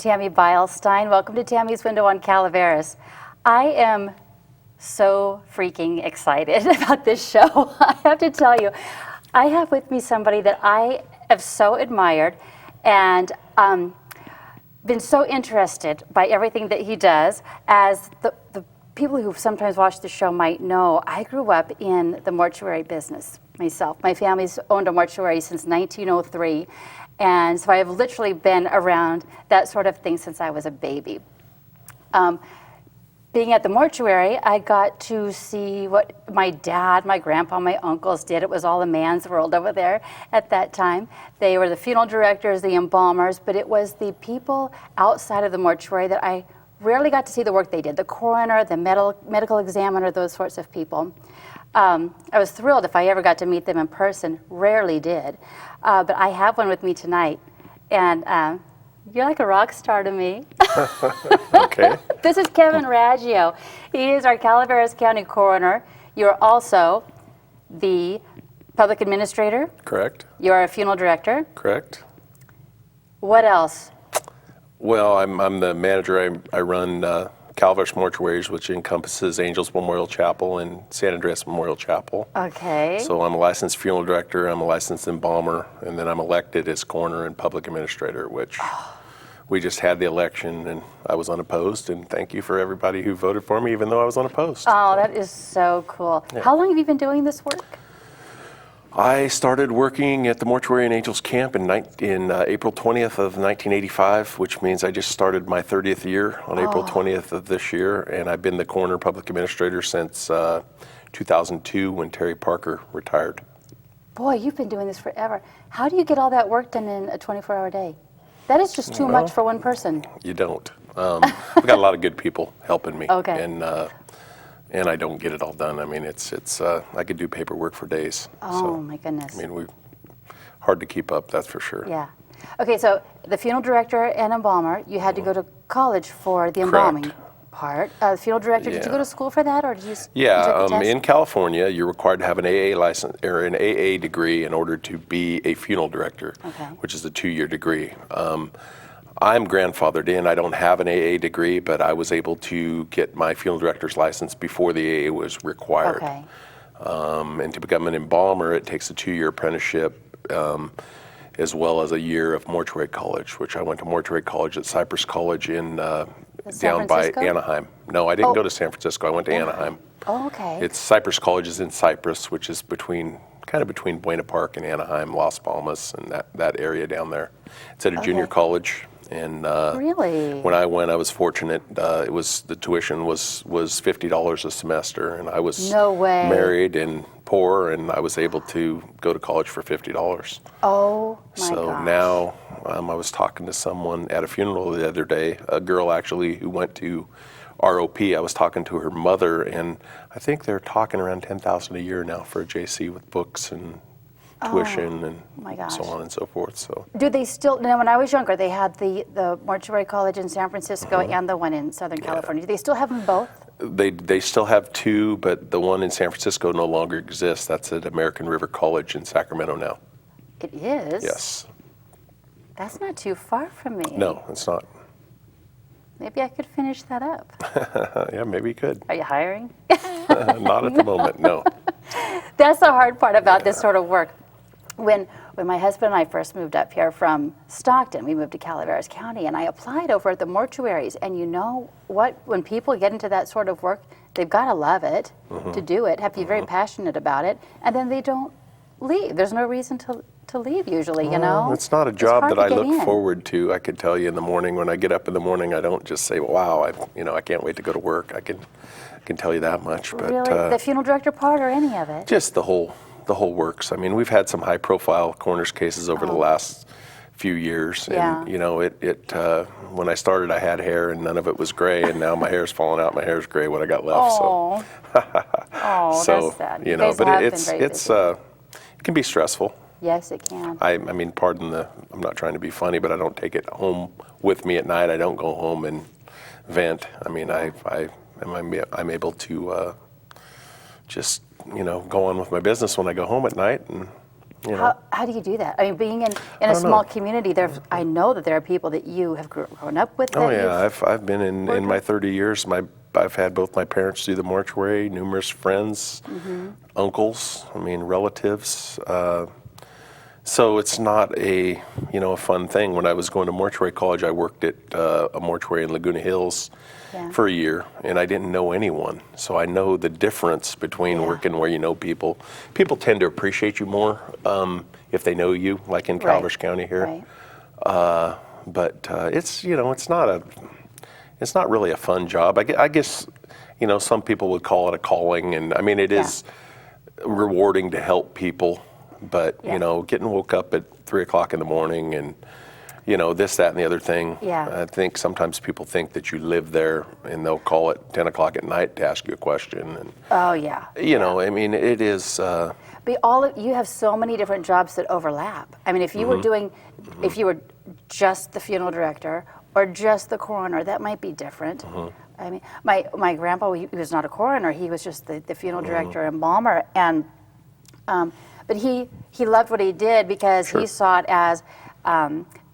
Tammy Beilstein. Welcome to Tammy's Window on Calaveras. I am so freaking excited about this show. I have to tell you, I have with me somebody that I have so admired and been so interested by everything that he does. As the people who sometimes watch the show might know, I grew up in the mortuary business myself. My family's owned a mortuary since 1903. And so I have literally been around that sort of thing since I was a baby. Being at the mortuary, I got to see what my dad, my grandpa, my uncles did. It was all a man's world over there at that time. They were the funeral directors, the embalmers, but it was the people outside of the mortuary that I rarely got to see the work they did. The coroner, the medical examiner, those sorts of people. I was thrilled if I ever got to meet them in person. Rarely did. But I have one with me tonight. And you're like a rock star to me. Okay. This is Kevin Raggio. He is our Calaveras County Coroner. You're also the public administrator. Correct. You're a funeral director. Correct. What else? Well, I'm the manager. I run Calaveras Mortuaries, which encompasses Angels Memorial Chapel and San Andreas Memorial Chapel. Okay. So I'm a licensed funeral director, I'm a licensed embalmer, and then I'm elected as coroner and public administrator, which we just had the election and I was unopposed, and thank you for everybody who voted for me, even though I was unopposed. Oh, that is so cool. Yeah. How long have you been doing this work? I started working at the Mortuary and Angels Camp in April 20th of 1985, which means I just started my 30th year on April 20th of this year, and I've been the coroner public administrator since 2002 when Terry Parker retired. Boy, you've been doing this forever. How do you get all that work done in a 24-hour day? That is just too much for one person. You don't. We've got a lot of good people helping me. Okay. And I don't get it all done. I mean, it's I could do paperwork for days. Oh, so, my goodness. I mean, hard to keep up, that's for sure. Yeah. Okay, so the funeral director and embalmer, you had to go to college for the embalming part. Funeral director, did you go to school for that, or did you? Yeah, in California, you're required to have an AA license or an AA degree in order to be a funeral director, which is a 2-year degree. I'm grandfathered in. I don't have an AA degree, but I was able to get my funeral director's license before the AA was required. Okay. And to become an embalmer, it takes a 2-year apprenticeship, as well as a year of mortuary college, which I went to mortuary college at Cypress College in down by Anaheim. No, I didn't go to San Francisco. I went to Anaheim. Oh, okay. It's Cypress College is in Cypress, which is kind of between Buena Park and Anaheim, Las Palmas, and that area down there. It's at a junior college. And really? When I went, I was fortunate. The tuition was $50 a semester, and I was married and poor, and I was able to go to college for $50. Oh my So gosh. now I was talking to someone at a funeral the other day, a girl actually who went to ROP. I was talking to her mother, and I think they're talking around $10,000 a year now for a JC with books and tuition and so on and so forth. So do they still? Now, when I was younger, they had the mortuary college in San Francisco and the one in Southern California. Do they still have them both? They still have two, but the one in San Francisco no longer exists. That's at American River College in Sacramento now. It is? Yes. That's not too far from me. No, it's not. Maybe I could finish that up. Yeah, maybe you could. Are you hiring? Not at the moment, no. That's the hard part about this sort of work. When my husband and I first moved up here from Stockton, we moved to Calaveras County, and I applied over at the mortuaries. And you know what? When people get into that sort of work, they've got to love it to do it, have to be very passionate about it, and then they don't leave. There's no reason to leave usually, you know? It's not a job that I look forward to. I could tell you in the morning, when I get up in the morning, I don't just say, wow, I can't wait to go to work. I can tell you that much. But, really? The funeral director part or any of it? Just the whole works. I mean, we've had some high-profile coroner's cases over the last few years, and when I started, I had hair, and none of it was gray, and now my hair's falling out. My hair's gray. What I got left. Oh, So that's sad. but it can be stressful. Yes, it can. I mean, I'm not trying to be funny, but I don't take it home with me at night. I don't go home and vent. I mean, I'm able to just go on with my business when I go home at night, and You know? How do you do that? I mean, being in a small community, I know that there are people that you have grown up with. Oh yeah, I've been in my 30 years. I've had both my parents through the mortuary, numerous friends, uncles. I mean, relatives. So it's not a fun thing. When I was going to mortuary college, I worked at a mortuary in Laguna Hills for a year, and I didn't know anyone. So I know the difference between working where you know people. People tend to appreciate you more if they know you, like in Calaveras County here. Right. But it's not really a fun job. I guess some people would call it a calling, and I mean it is rewarding to help people. But getting woke up at 3 o'clock in the morning and this, that, and the other thing. Yeah. I think sometimes people think that you live there, and they'll call at 10 o'clock at night to ask you a question. And I mean, it is. But you have so many different jobs that overlap. I mean, if you were doing, if you were just the funeral director or just the coroner, that might be different. I mean, my grandpa, he was not a coroner; he was just the funeral director and embalmer, and. But he loved what he did because he saw it as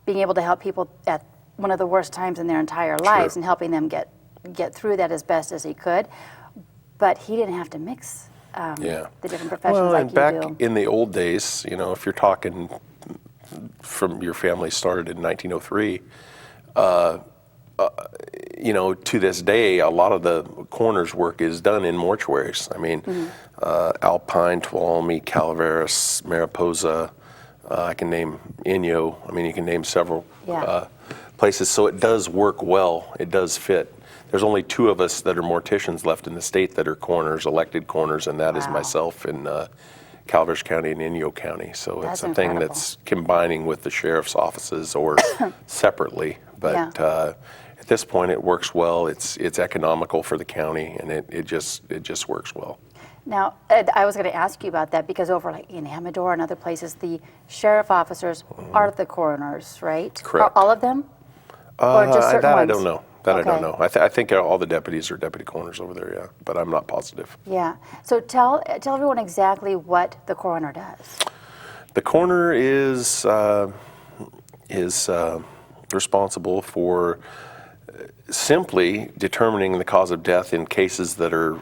being able to help people at one of the worst times in their entire lives and helping them get through that as best as he could. But he didn't have to mix the different professions like you do. Well, and back in the old days, if you're talking from your family started in 1903, to this day, a lot of the coroner's work is done in mortuaries. I mean, Alpine, Tuolumne, Calaveras, Mariposa, I can name Inyo. I mean, you can name several places. So it does work well. It does fit. There's only 2 of us that are morticians left in the state that are coroners, elected coroners, and that is myself in Calaveras County and Inyo County. So it's a thing that's combining with the sheriff's offices or separately. But at this point, it works well. It's economical for the county, and it just works well. Now, I was going to ask you about that because over like in Amador and other places, the sheriff officers are the coroners, right? Correct. Are all of them? Or just certain ones? I don't know. I don't know. I think all the deputies are deputy coroners over there, but I'm not positive. Yeah. So tell everyone exactly what the coroner does. The coroner is responsible for simply determining the cause of death in cases that are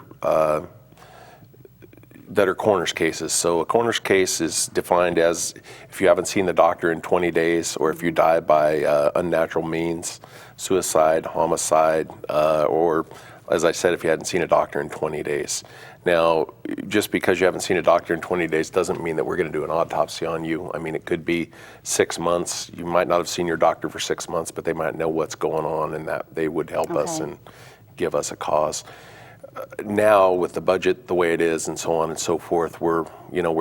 coroner's cases. So a coroner's case is defined as if you haven't seen the doctor in 20 days or if you die by unnatural means, suicide, homicide, or as I said, if you hadn't seen a doctor in 20 days. Now, just because you haven't seen a doctor in 20 days doesn't mean that we're going to do an autopsy on you. I mean, it could be 6 months. You might not have seen your doctor for 6 months, but they might know what's going on and that they would help us and give us a cause. Now, with the budget the way it is and so on and so forth, we're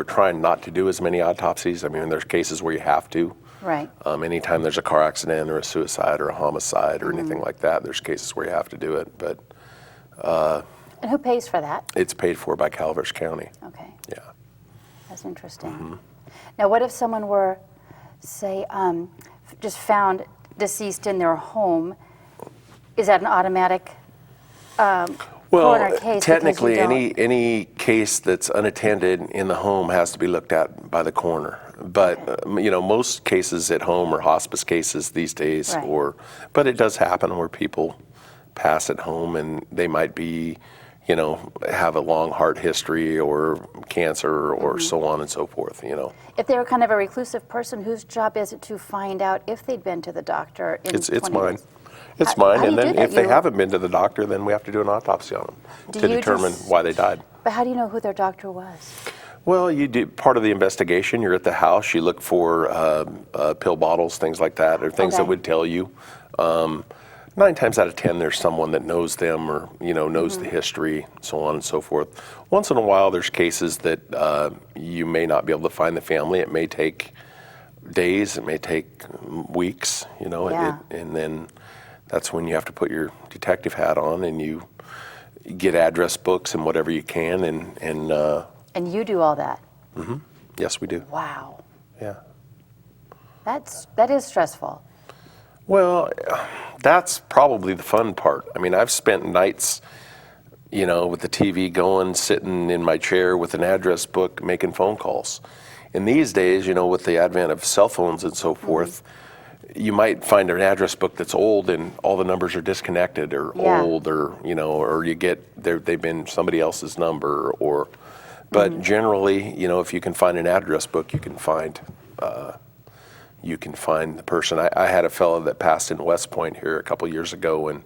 trying not to do as many autopsies. I mean, there's cases where you have to. Right. Anytime there's a car accident or a suicide or a homicide or anything like that, there's cases where you have to do it. But and who pays for that? It's paid for by Calaveras County. Okay. Yeah. That's interesting. Now, what if someone were, say, just found deceased in their home? Is that an automatic coroner case? Technically, any case that's unattended in the home has to be looked at by the coroner. But most cases at home are hospice cases these days. Right. But it does happen where people pass at home and they might be, have a long heart history or cancer or so on and so forth. If they were kind of a reclusive person, whose job is it to find out if they'd been to the doctor in 20 It's mine. days? It's mine, and then if they haven't been to the doctor, then we have to do an autopsy on them to determine why they died. But how do you know who their doctor was? Well, you do part of the investigation. You're at the house. You look for pill bottles, things like that, or things that would tell you. 9 times out of 10, there's someone that knows them or knows the history, so on and so forth. Once in a while, there's cases that you may not be able to find the family. It may take days. It may take weeks. And then that's when you have to put your detective hat on and you get address books and whatever you can. And you do all that? Mm-hmm. Yes, we do. Wow. Yeah. That is stressful. Well, that's probably the fun part. I mean, I've spent nights, with the TV going, sitting in my chair with an address book, making phone calls. in these days, with the advent of cell phones and so forth, you might find an address book that's old and all the numbers are disconnected or old, or or you get they've been somebody else's number, or. But generally, if you can find an address book, you can find the person. I had a fellow that passed in West Point here a couple years ago, and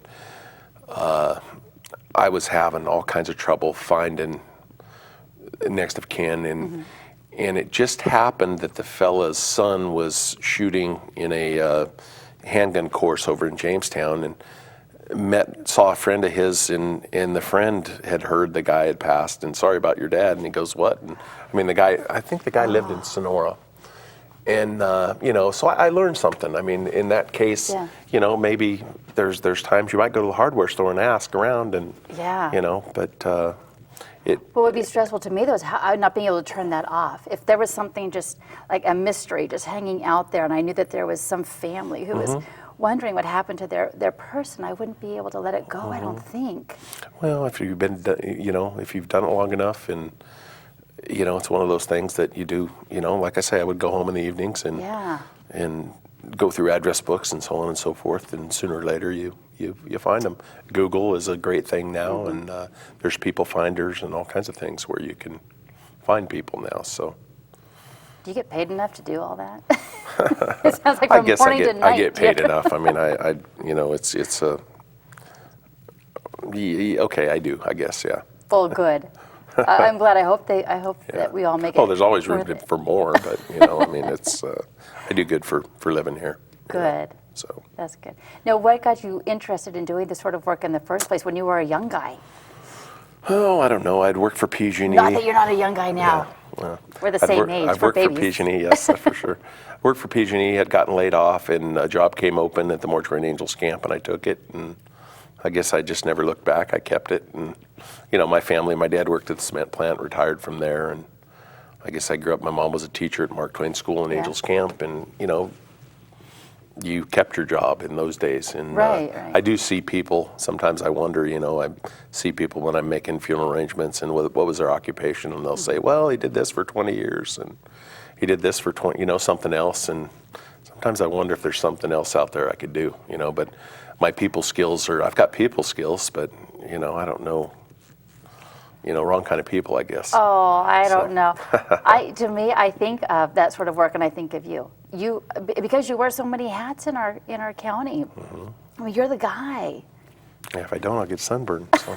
I was having all kinds of trouble finding next of kin, and it just happened that the fella's son was shooting in a handgun course over in Jamestown, and saw a friend of his, and the friend had heard the guy had passed, and sorry about your dad, and he goes, what? And I think the guy lived in Sonora, and so I learned something. In that case, maybe there's times you might go to the hardware store and ask around, and but what would be stressful to me though is not being able to turn that off. If there was something just like a mystery just hanging out there, and I knew that there was some family who was wondering what happened to their person, I wouldn't be able to let it go, I don't think. Well, if you've been, if you've done it long enough, and, it's one of those things that you do, like I say, I would go home in the evenings and go through address books and so on and so forth, and sooner or later you find them. Google is a great thing now, and there's people finders and all kinds of things where you can find people now, so. Do you get paid enough to do all that? It sounds like from morning to night. I get paid enough. It's okay. I do. I guess. Yeah. Well, good. I'm glad. I hope that we all make it. Oh, there's always room for more, but it's. I do good for living here. Good. So. That's good. Now, what got you interested in doing this sort of work in the first place when you were a young guy? Oh, I don't know. I'd worked for PG&E. Not that you're not a young guy now. Yeah. Well, we're the same age. I've worked for PG&E, yes, that's for sure. Worked for PG&E, had gotten laid off, and a job came open at the Mortuary and Angels camp, and I took it, and I guess I just never looked back. I kept it, and my family, my dad worked at the cement plant, retired from there, and I guess I grew up. My mom was a teacher at Mark Twain School and Angels Camp, and you kept your job in those days. And right. I do see people, sometimes I wonder, I see people when I'm making funeral arrangements and what was their occupation, and they'll say, well, he did this for 20 years and he did this for 20, something else. And sometimes I wonder if there's something else out there I could do, but my people skills I've got people skills, but, I don't know, wrong kind of people, I guess. Oh, I don't know. To me, I think of that sort of work, and I think of you. Because you wear so many hats in our county. You're the guy. Yeah, if I don't, I'll get sunburned. So,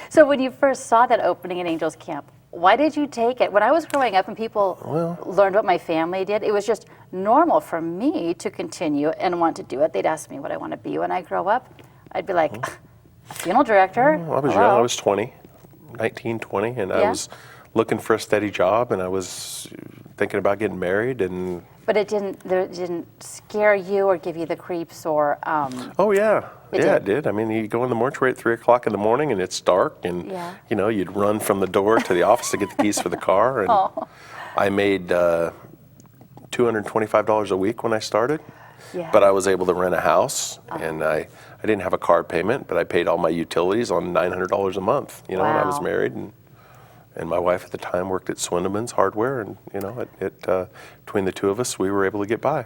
So when you first saw that opening in Angels Camp, why did you take it? When I was growing up and people learned what my family did, it was just normal for me to continue and want to do it. They'd ask me what I want to be when I grow up. I'd be like, a funeral director. Well, I was young. I was 19, 20, and I was looking for a steady job, and I was thinking about getting married, and. But it didn't scare you or give you the creeps or. Oh yeah, it did. You go in the mortuary at 3:00 in the morning, and it's dark, and you'd run from the door to the office to get the keys for the car, and I made $225 a week when I started. Yeah. But I was able to rent a house, and I didn't have a car payment, but I paid all my utilities on $900 a month. When I was married, and my wife at the time worked at Swindleman's Hardware, and between the two of us, we were able to get by.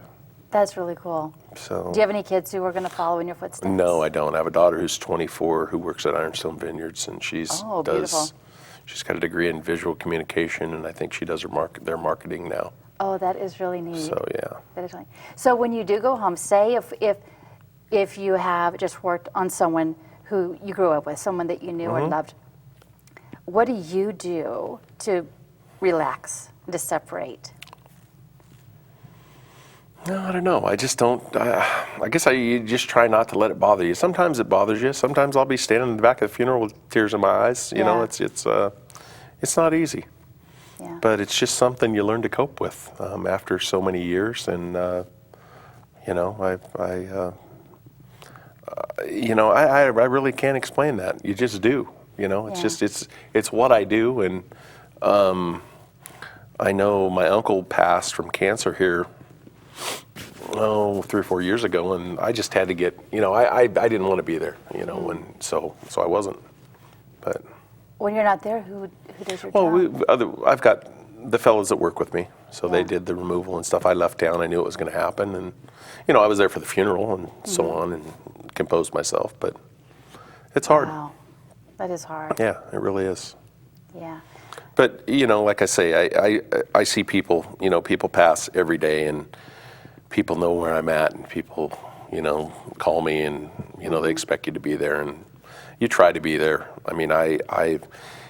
That's really cool. So, do you have any kids who are going to follow in your footsteps? No, I don't. I have a daughter who's 24 who works at Ironstone Vineyards, and she's got a degree in visual communication, and I think she does their marketing now. Oh, that is really neat. So yeah. That is really neat. So when you do go home, say if you have just worked on someone who you grew up with, someone that you knew or loved, what do you do to relax, to separate? No, I don't know. I just don't. I guess you just try not to let it bother you. Sometimes it bothers you. Sometimes I'll be standing in the back of the funeral with tears in my eyes. It's not easy. Yeah. But it's just something you learn to cope with after so many years, and I really can't explain that. You just do. It's what I do, and I know my uncle passed from cancer here 3 or 4 years ago, and I just had to get. I didn't want to be there. And so I wasn't. But when you're not there, who does your job? I've got the fellows that work with me. So they did the removal and stuff. I left town. I knew it was going to happen, and I was there for the funeral and so on, and composed myself. But it's hard. Wow, that is hard. Yeah, it really is. Yeah. But like I say, I see people. People pass every day, and people know where I'm at, and people call me, and they expect you to be there, and you try to be there. I mean,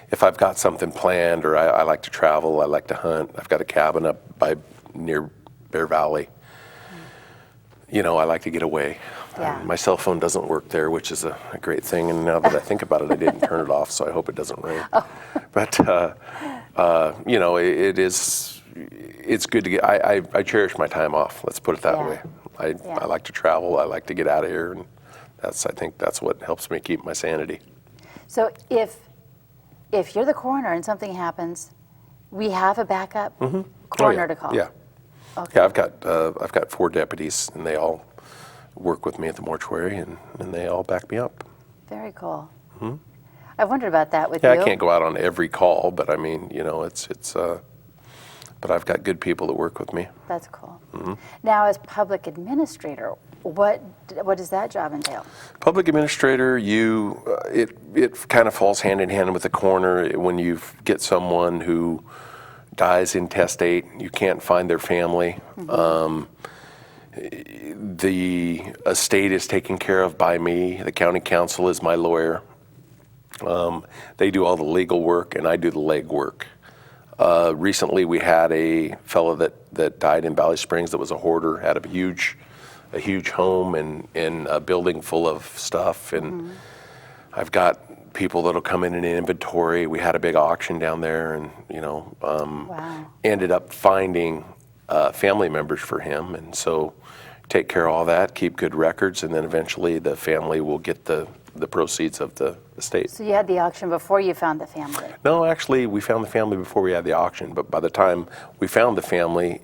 if I've got something planned, or I like to travel, I like to hunt. I've got a cabin up near Bear Valley. I like to get away. Yeah. My cell phone doesn't work there, which is a great thing. And now that I think about it, I didn't turn it off, so I hope it doesn't ring. Oh. But it's good to get. I cherish my time off. Let's put it that way. I like to travel. I like to get out of here, and I think that's what helps me keep my sanity. So if you're the coroner and something happens, we have a backup coroner to call. Yeah. Okay. Yeah, I've got 4 deputies, and they all work with me at the mortuary, and they all back me up. Very cool. I wondered about that with Yeah, you. I can't go out on every call, but I mean, it's but I've got good people that work with me. That's cool. Now, as public administrator, what does that job entail? Public administrator, it kind of falls hand in hand with the coroner. When you get someone who dies intestate, you can't find their family. The estate is taken care of by me. The county council is my lawyer. They do all the legal work, and I do the leg work. Recently, we had a fellow that died in Valley Springs that was a hoarder, had a huge home and a building full of stuff. And I've got people that'll come in and inventory. We had a big auction down there, and Wow. ended up finding family members for him, and so take care of all that, keep good records, and then eventually the family will get the proceeds of the estate. So you had the auction before you found the family? No, actually, we found the family before we had the auction, but by the time we found the family,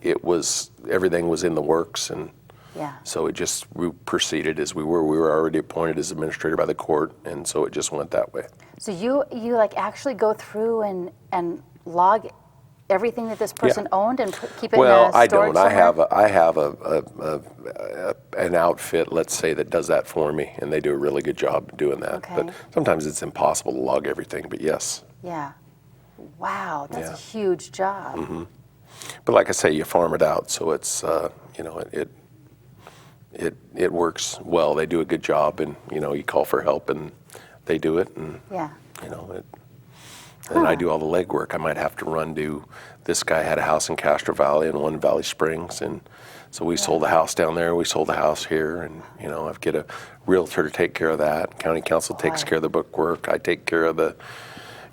everything was in the works, and Yeah. so we proceeded as we were. We were already appointed as administrator by the court, and so it just went that way. So you like actually go through and log everything that this person owned and keep it in a storage I don't. somewhere? I have an outfit, let's say, that does that for me, and they do a really good job doing that. Okay. But sometimes it's impossible to log everything. But yes. Yeah. Wow, that's Yeah. a huge job. But like I say, you farm it out, so it's it works well. They do a good job, and you call for help, and they do it, and Yeah. And I do all the legwork. I might have to run to, this guy had a house in Castro Valley and one in Valley Springs, and so we sold the house down there, we sold the house here, and I've get a realtor to take care of that. County council takes care of the bookwork. I take care of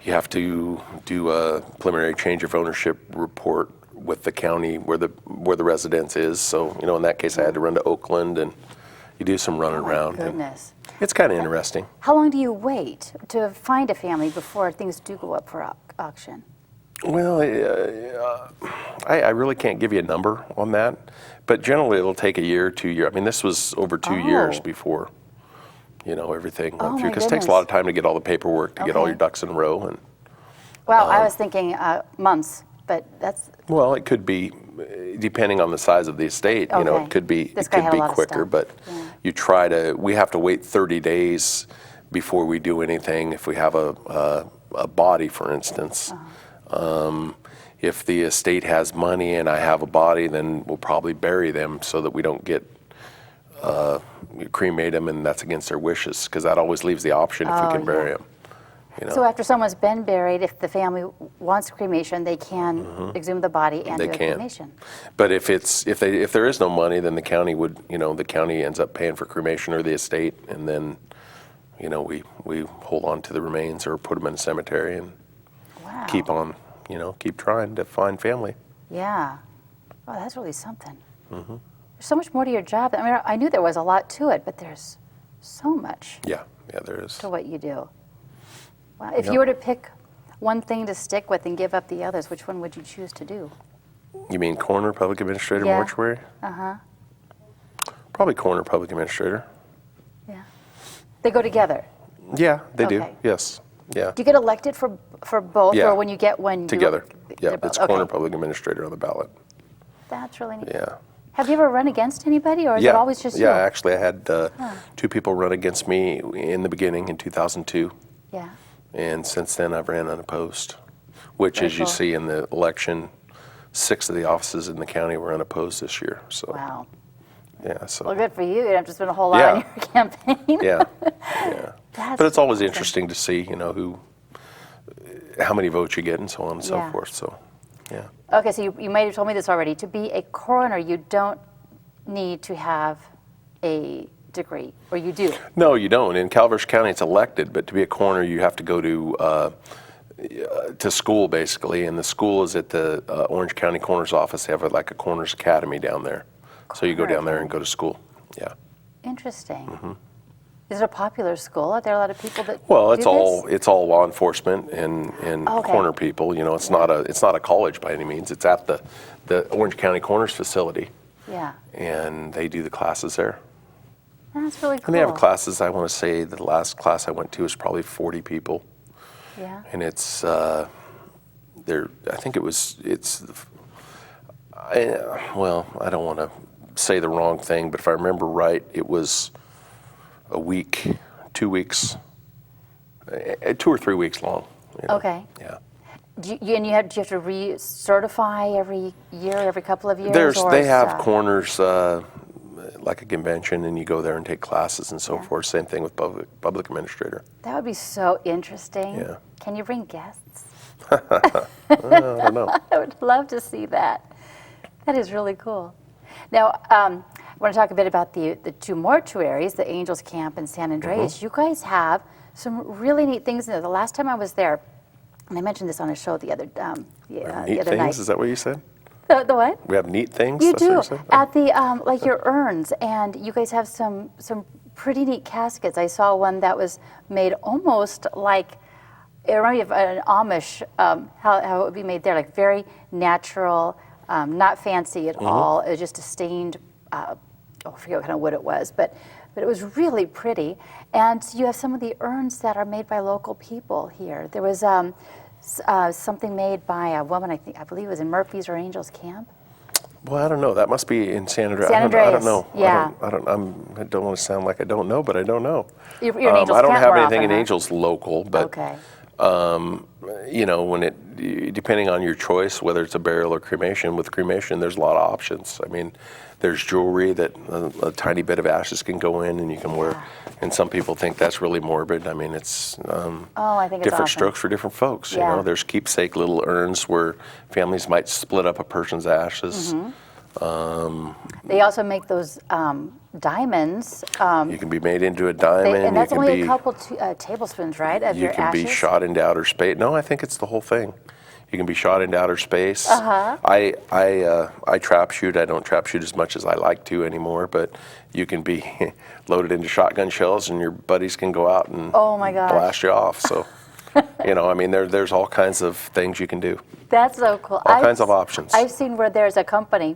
you have to do a preliminary change of ownership report with the county where the residence is. So, in that case, I had to run to Oakland, and you do some running around. and Goodness. It's kind of interesting. How long do you wait to find a family before things do go up for auction? Well, I really can't give you a number on that, but generally it'll take a year, 2 years. I mean, this was over 2 years before, everything went through, my because it takes a goodness. lot of time to get all the paperwork, to get all Okay. your ducks in a row. And Well, I was thinking months, but that's well, it could be, depending on the size of the estate, Okay. it could be This guy had a lot of quicker, stuff. but Yeah. we have to wait 30 days before we do anything. If we have a body, for instance, if the estate has money and I have a body, then we'll probably bury them so that we don't get cremate them, and that's against their wishes, because that always leaves the option if we can bury them. So after someone's been buried, if the family wants cremation, they can exhume the body and They do a can. cremation. But if there is no money, then the county ends up paying for cremation, or the estate, and then we hold on to the remains or put them in a cemetery and Wow. keep trying to find family. Yeah. Oh, that's really something. There's so much more to your job. I mean, I knew there was a lot to it, but there's so much Yeah, there is. to what you do. Wow. If Yep. you were to pick one thing to stick with and give up the others, which one would you choose to do? You mean coroner, public administrator, Yeah. mortuary? Probably coroner, public administrator. Yeah. They go together. Yeah, they do. Okay. Yes. Yeah. Do you get elected for both, Yeah. or when you get one? Together. Yeah, they're both- it's coroner public administrator on the ballot. That's really neat. Yeah. Have you ever run against anybody, or is it always just you? Yeah, actually, I had 2 people run against me in the beginning in 2002, Yeah. and since then I've ran unopposed, which, Very as you cool. see in the election, 6 of the offices in the county were unopposed this year. So, Wow. yeah, so. Well, good for you. You don't have to spend a whole lot on Yeah. your campaign. Yeah, yeah. That's But it's always awesome. interesting to see, how many votes you get and so on and so Yeah. forth. So, yeah. Okay, so you might have told me this already. To be a coroner, you don't need to have a degree, or you do? No, you don't. In Calaveras County, it's elected, but to be a coroner, you have to go to school, basically, and the school is at the Orange County Coroner's Office. They have like a Coroner's Academy down there. So you go down there and go to school. Yeah. Interesting. Mm-hmm. Is it a popular school? Are there a lot of people that Well, do it's all law enforcement and Okay. coroner people. It's not a college by any means. It's at the Orange County Coroner's facility, Yeah, and they do the classes there. that's really cool. And they have classes. I want to say the last class I went to was probably 40 people. Yeah. And it's I think I don't want to say the wrong thing, but if I remember right, it was a week, 2 weeks, 2 or 3 weeks long. Okay. Yeah. Do you have to recertify every year, every couple of years? They have coroners like a convention, and you go there and take classes and so forth. Same thing with public administrator. That would be so interesting. Yeah. Can you bring guests? I don't know. I would love to see that. That is really cool. Now, I want to talk a bit about the 2 mortuaries, the Angels Camp and San Andreas. Mm-hmm. You guys have some really neat things in there. The last time I was there, and I mentioned this on a show the other Neat other things, night. is that what you said? The what? We have neat things? You That's what do. you said? At the, like your urns, and you guys have some pretty neat caskets. I saw one that was made almost like, it reminded me of an Amish, how it would be made there, like very natural, not fancy at all. It was just a stained, I forget what kind of wood it was, but it was really pretty. And you have some of the urns that are made by local people here. There was something made by a woman, I believe it was in Murphy's or Angels Camp. Well, I don't know. That must be in San Andreas. San I Andreas, don't know. yeah. I don't want to sound like I don't know, but I don't know. You're an Angels I don't Camp have more anything often, in huh? Angels local, but Okay. when depending on your choice, whether it's a burial or cremation, with cremation, there's a lot of options. I mean, there's jewelry that a tiny bit of ashes can go in, and you can wear. And some people think that's really morbid. I mean, it's I think it's different awesome. strokes for different folks. Yeah. There's keepsake little urns where families might split up a person's ashes. They also make those diamonds. You can be made into a diamond. And that's you can only be, a couple tablespoons, right, of You your can ashes? be shot into outer space. No, I think it's the whole thing. You can be shot into outer space. Uh-huh. I trap shoot. I don't trap shoot as much as I like to anymore, but you can be loaded into shotgun shells, and your buddies can go out and Oh, my gosh. blast you off. So, there's all kinds of things you can do. That's so cool. All kinds of options. I've seen where there's a company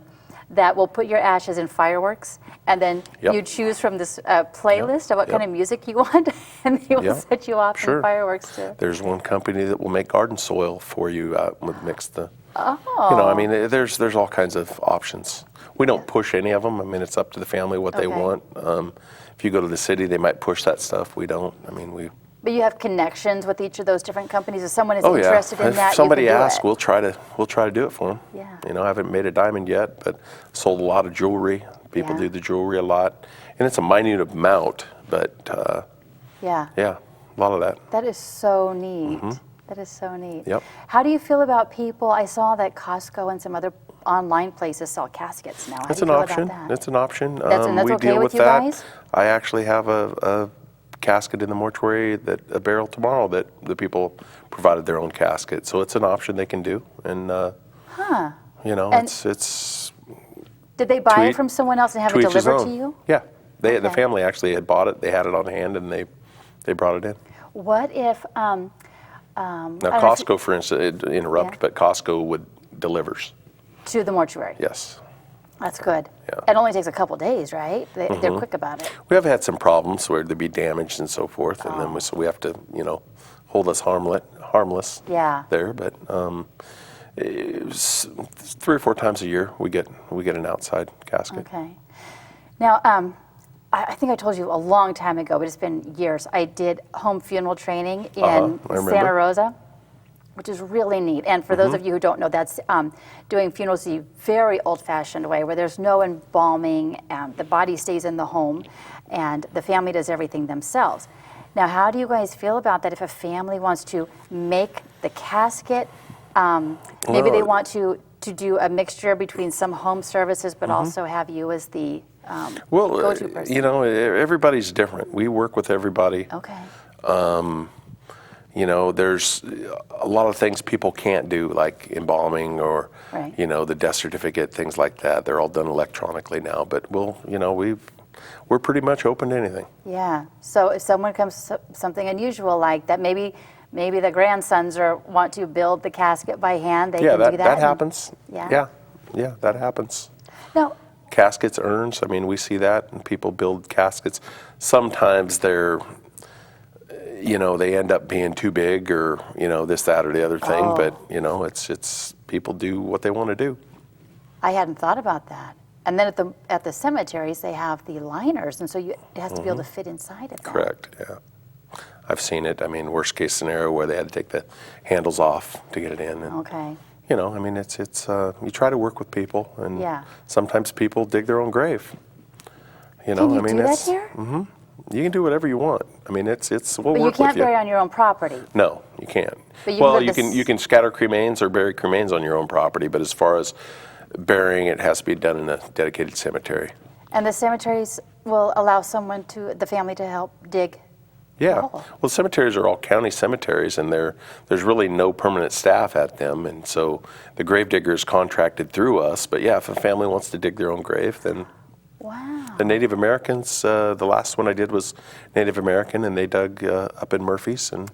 that will put your ashes in fireworks, and then Yep. you choose from this playlist of what Yep. kind of music you want, and they will Yep. set you off Sure. in fireworks too. There's one company that will make garden soil for you with mix the. Oh. There's all kinds of options. We don't push any of them. I mean, it's up to the family what they Okay. want. If you go to the city, they might push that stuff. We don't. I mean, we. But you have connections with each of those different companies. If someone is Oh yeah. interested in that, If somebody you can do asks, it. we'll try to do it for them. Yeah. I haven't made a diamond yet, but sold a lot of jewelry. People Yeah. do the jewelry a lot, and it's a minute amount, but Yeah. yeah, a lot of that. That is so neat. That is so neat. Yep. How do you feel about people? I saw that Costco and some other online places sell caskets now. How That's do an you feel option. about that? That's an option. And that's we okay deal with with you that. guys? I actually have a casket in the mortuary, a burial tomorrow, that the people provided their own casket. So it's an option they can do, and And- it's Did they buy to it each- from someone else and have to it each his delivered to own. you? Yeah, the Okay. family actually had bought it. They had it on hand, and they brought it in. What if Now I don't know if Costco, for instance, Yeah. but Costco delivers. to the mortuary? Yes. That's good. Yeah. It only takes a couple days, right? They're quick about it. We have had some problems where there'd be damage and so forth, and then so we have to, hold us harmless Yeah. there. But it was 3 or 4 times a year we get an outside casket. Okay. Now, I think I told you a long time ago, but it's been years. I did home funeral training in I remember. Santa Rosa, which is really neat. And for those of you who don't know, that's doing funerals the very old-fashioned way, where there's no embalming, the body stays in the home, and the family does everything themselves. Now, how do you guys feel about that if a family wants to make the casket? Maybe they want to do a mixture between some home services, but also have you as the go-to person. Everybody's different. We work with everybody. Okay. There's a lot of things people can't do, like embalming or, Right. The death certificate, things like that. They're all done electronically now, but we're pretty much open to anything. Yeah. So if someone comes to something unusual like that, maybe the grandsons want to build the casket by hand, they can do that. That happens. Yeah. Yeah, that happens. No. Caskets, urns, we see that, and people build caskets. Sometimes they're, they end up being too big or, this, that, or the other thing, but, it's people do what they want to do. I hadn't thought about that. And then at the cemeteries, they have the liners, and so it has to be able to fit inside of that. Correct, yeah. I've seen it. Worst case scenario where they had to take the handles off to get it in. And, Okay. it's you try to work with people, and Yeah. sometimes people dig their own grave. Can you do that here? You can do whatever you want. We'll But you work with can't you. bury on your own property. No, you can't. But you can scatter cremains or bury cremains on your own property, but as far as burying, it has to be done in a dedicated cemetery. And the cemeteries will allow the family to help dig. Yeah. Oh. Well, cemeteries are all county cemeteries, and there's really no permanent staff at them, and so the grave digger is contracted through us. But yeah, if a family wants to dig their own grave, then Wow. the Native Americans, the last one I did was Native American, and they dug up in Murphy's. And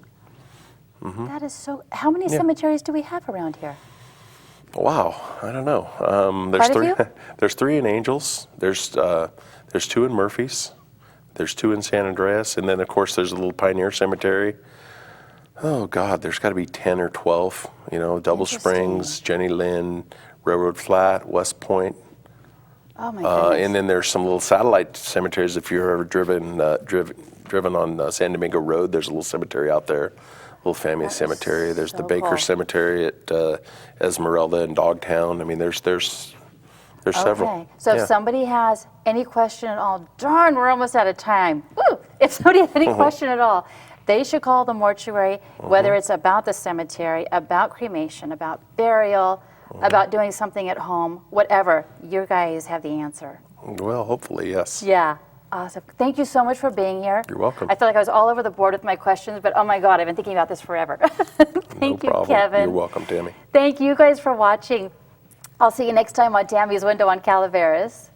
That is so. How many cemeteries do we have around here? wow, I don't know. There's Quite a three. few? There's 3 in Angels. There's 2 in Murphy's. There's 2 in San Andreas, and then of course there's a little Pioneer Cemetery. Oh God, there's got to be 10 or 12. Double Springs, Jenny Lind, Railroad Flat, West Point. Oh my goodness. And then there's some little satellite cemeteries. If you've ever driven on San Domingo Road, there's a little cemetery out there, little family cemetery. There's the so Baker cool. Cemetery at Esmeralda and Dogtown. There's several. Okay. So Yeah. if somebody has any question at all, darn, we're almost out of time. Woo! If somebody has any question at all, they should call the mortuary, whether it's about the cemetery, about cremation, about burial, about doing something at home, whatever. You guys have the answer. Well, hopefully, yes. Yeah. Awesome. Thank you so much for being here. You're welcome. I feel like I was all over the board with my questions, but oh my God, I've been thinking about this forever. Thank No you, problem. Kevin. You're welcome, Tammy. Thank you guys for watching. I'll see you next time on Tammy's Window on Calaveras.